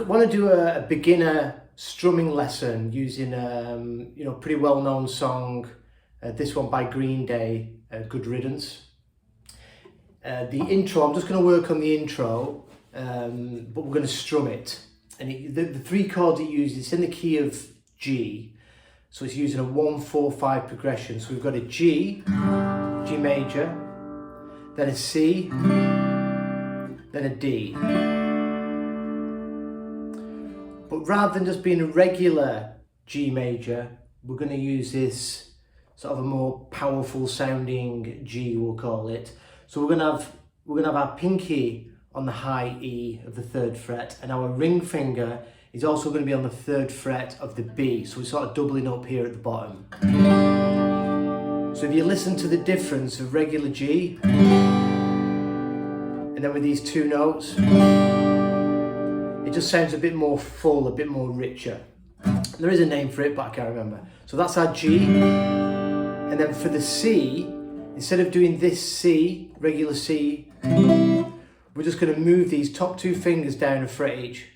want to do a beginner strumming lesson using you know, pretty well-known song, this one by Green Day, Good Riddance. The intro, I'm just going to work on the intro, but we're going to strum it. And the three chords it uses, it's in the key of G, so it's using a 1-4-5 progression. So we've got a G, G major, then a C, then a D. But rather than just being a regular G major, we're going to use this sort of a more powerful sounding G, we'll call it. So we're going to have our pinky on the high E of the 3rd fret, and our ring finger is also going to be on the 3rd fret of the B. So we're sort of doubling up here at the bottom. So if you listen to the difference of regular G, and then with these two notes, it just sounds a bit more full, a bit more richer. There is a name for it, but I can't remember. So that's our G. And then for the C, instead of doing this C, regular C, we're just going to move these top two fingers down a fret each.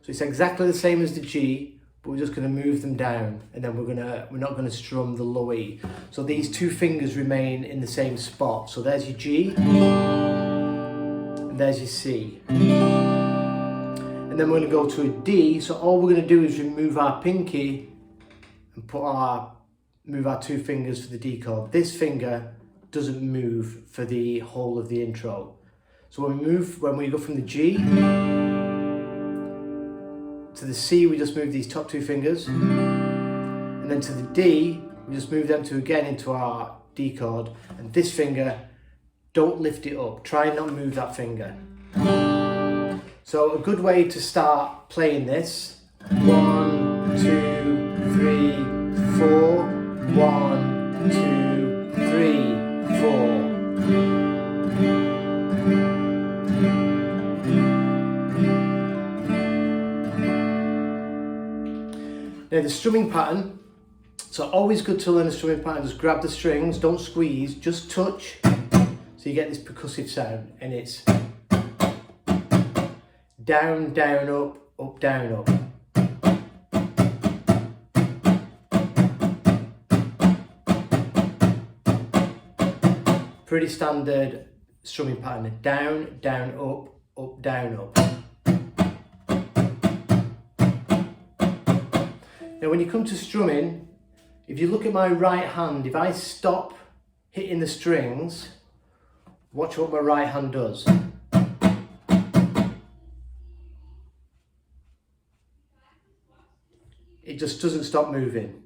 So it's exactly the same as the G, but we're just going to move them down, and then we're not going to strum the low E. So these two fingers remain in the same spot. So there's your G, and there's your C. And then we're going to go to a D. So all we're going to do is remove our pinky and move our two fingers for the D chord. This finger doesn't move for the whole of the intro. So when we go from the G to the C, we just move these top two fingers, and then to the D, we just move them again into our D chord, and this finger, don't lift it up, try and not move that finger. So a good way to start playing this, 1, 2, 3, 4, 1, 2, 3, 4. Now the strumming pattern, so always good to learn a strumming pattern. Just grab the strings, don't squeeze, just touch, so you get this percussive sound, and it's down, down, up, up, down, up. Pretty standard strumming pattern, down, down, up, up, down, up. Now when you come to strumming, if you look at my right hand, if I stop hitting the strings, watch what my right hand does. It just doesn't stop moving.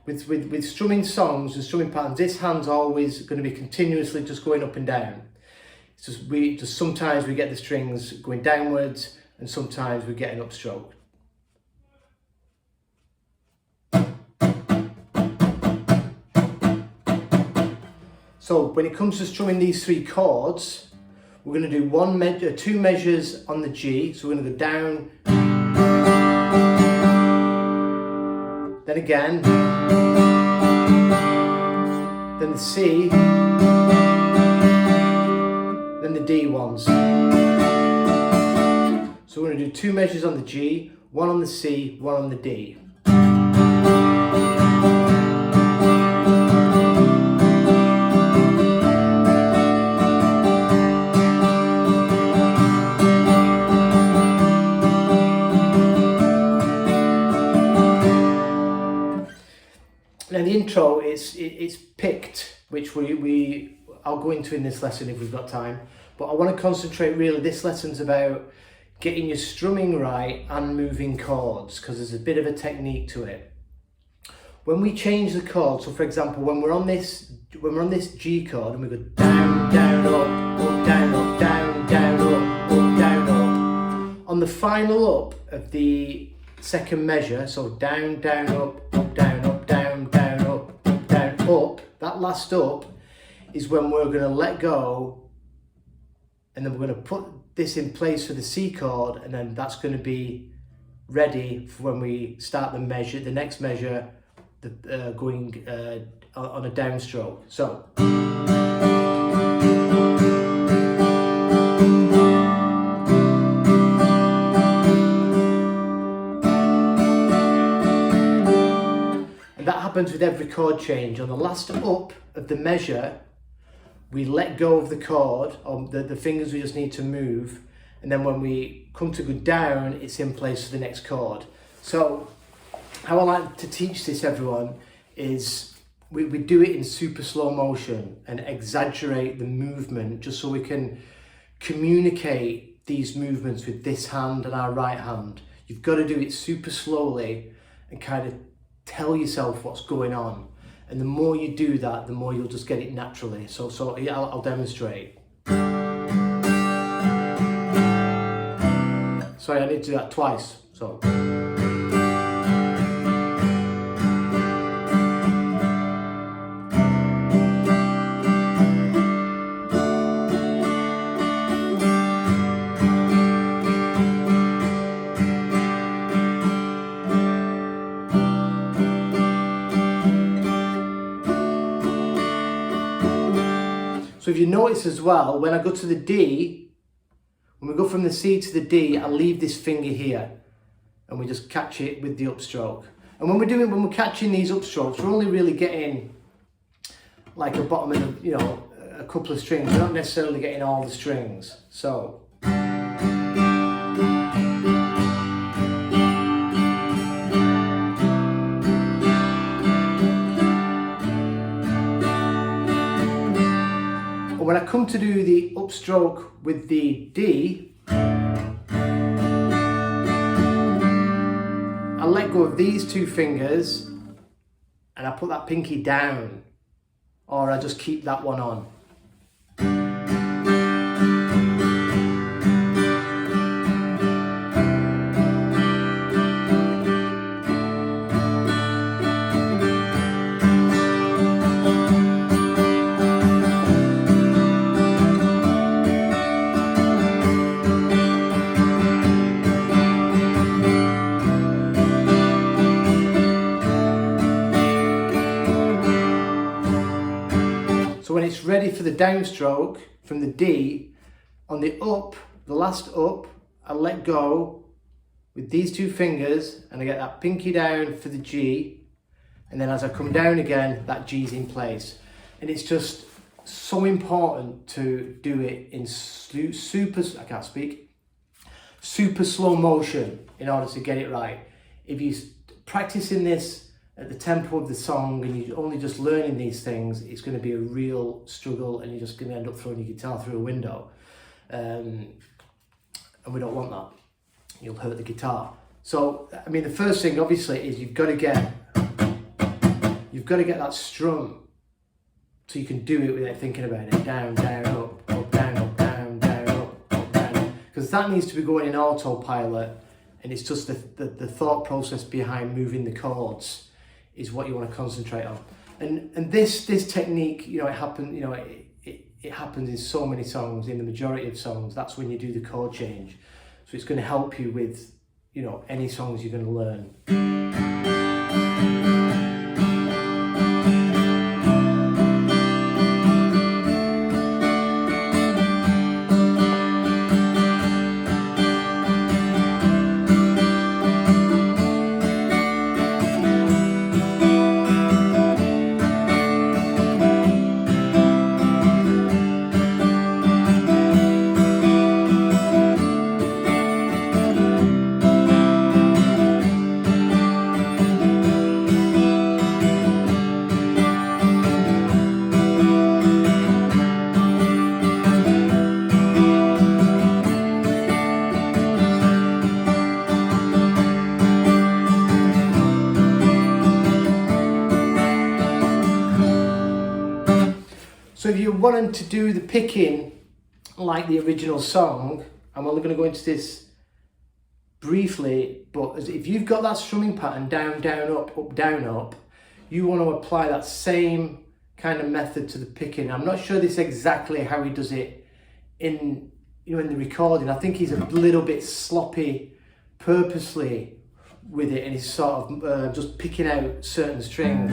With strumming songs and strumming patterns, this hand's always going to be continuously just going up and down. It's just sometimes we get the strings going downwards, and sometimes we get an upstroke. So when it comes to strumming these three chords, we're going to do two measures on the G. So we're going to go down, then again, then the C, then the D ones. So we're going to do two measures on the G, one on the C, one on the D. Now the intro, it's picked, which I'll go into in this lesson if we've got time, but I want to concentrate really, this lesson's about getting your strumming right and moving chords, because there's a bit of a technique to it. When we change the chord, so for example, when we're on this G chord and we go down, down, up, down, up, down, down, up, down, up. On the final up of the second measure, so down, down, up, down, up, down, down, up, down, up, that last up is when we're going to let go, and then we're going to put this in place for the C chord, and then that's going to be ready for when we start the next measure, going on a downstroke. So happens with every chord change. On the last up of the measure, we let go of the chord, or the fingers we just need to move, and then when we come to go down, it's in place for the next chord. So how I like to teach this, everyone, is we do it in super slow motion and exaggerate the movement just so we can communicate these movements with this hand and our right hand. You've got to do it super slowly and kind of tell yourself what's going on. And the more you do that, the more you'll just get it naturally. So yeah, I'll demonstrate. Sorry, I need to do that twice. So. So if you notice as well, when I go to the D, when we go from the C to the D, I leave this finger here and we just catch it with the upstroke. And when we're catching these upstrokes, we're only really getting like a bottom of, you know, a couple of strings. We're not necessarily getting all the strings. So. When I come to do the upstroke with the D, I let go of these two fingers and I put that pinky down, or I just keep that one on. So when it's ready for the downstroke from the D, on the up, the last up, I let go with these two fingers and I get that pinky down for the G, and then as I come down again, that G's in place. And it's just so important to do it in super slow motion in order to get it right. If you're practicing this at the tempo of the song and you're only just learning these things, it's going to be a real struggle and you're just going to end up throwing your guitar through a window. And we don't want that. You'll hurt the guitar. So, I mean, the first thing obviously is you've got to get that strum so you can do it without thinking about it. Down, down, up, down, up, down, down, up, down. Because that needs to be going in autopilot, and it's just the thought process behind moving the chords is what you want to concentrate on. And this technique, you know, it happens in so many songs, in the majority of songs. That's when you do the chord change. So it's going to help you with, you know, any songs you're going to learn. So if you're wanting to do the picking like the original song, I'm only going to go into this briefly, but if you've got that strumming pattern down, down, up, down, up, you want to apply that same kind of method to the picking. I'm not sure this exactly how he does it in the recording. I think he's a little bit sloppy purposely with it, and he's sort of just picking out certain strings.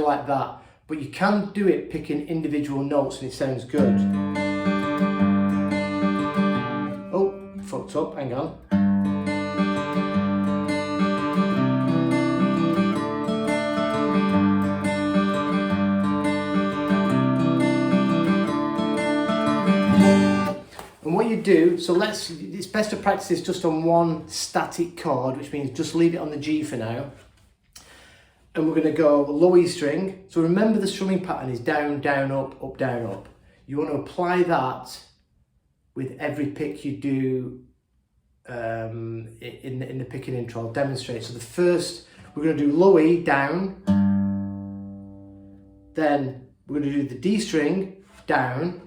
Like that, but you can do it picking individual notes and it sounds good. fucked up, hang on. And what you do, so it's best to practice this just on one static chord, which means just leave it on the G for now. And we're going to go low E string. So remember the strumming pattern is down, down, up, down, up. You want to apply that with every pick you do in the picking intro. I'll demonstrate. So the first, we're going to do low E, down. Then we're going to do the D string, down.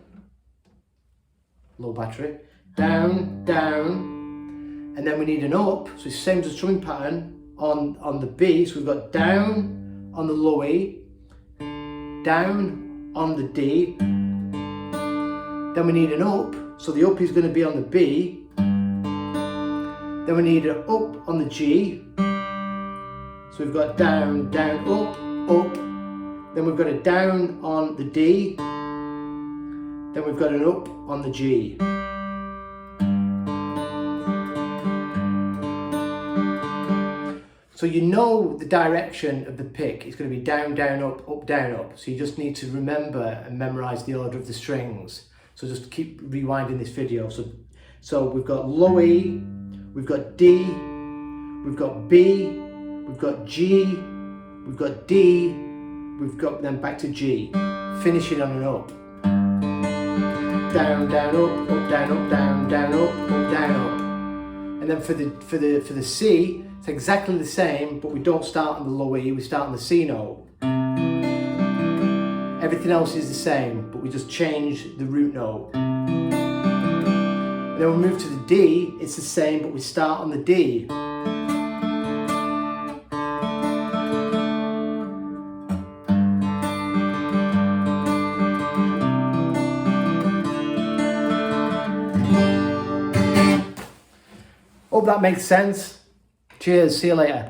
Low battery, down, down, and then we need an up, so it's the same as the strumming pattern on the B, so we've got down on the low E, down on the D, then we need an up, so the up is going to be on the B, then we need an up on the G, so we've got down, down, up, then we've got a down on the D, then we've got an up on the G. So you know the direction of the pick. It's going to be down, down, up, down, up. So you just need to remember and memorize the order of the strings. So just keep rewinding this video. So we've got low E, we've got D, we've got B, we've got G, we've got D, we've got then back to G, finishing on an up. Down, down, up, down, down, down, up, down, up. And then for the C, it's exactly the same, but we don't start on the low E, we start on the C note. Everything else is the same, but we just change the root note. And then we move to the D, it's the same, but we start on the D. Hope that makes sense. Cheers, see you later.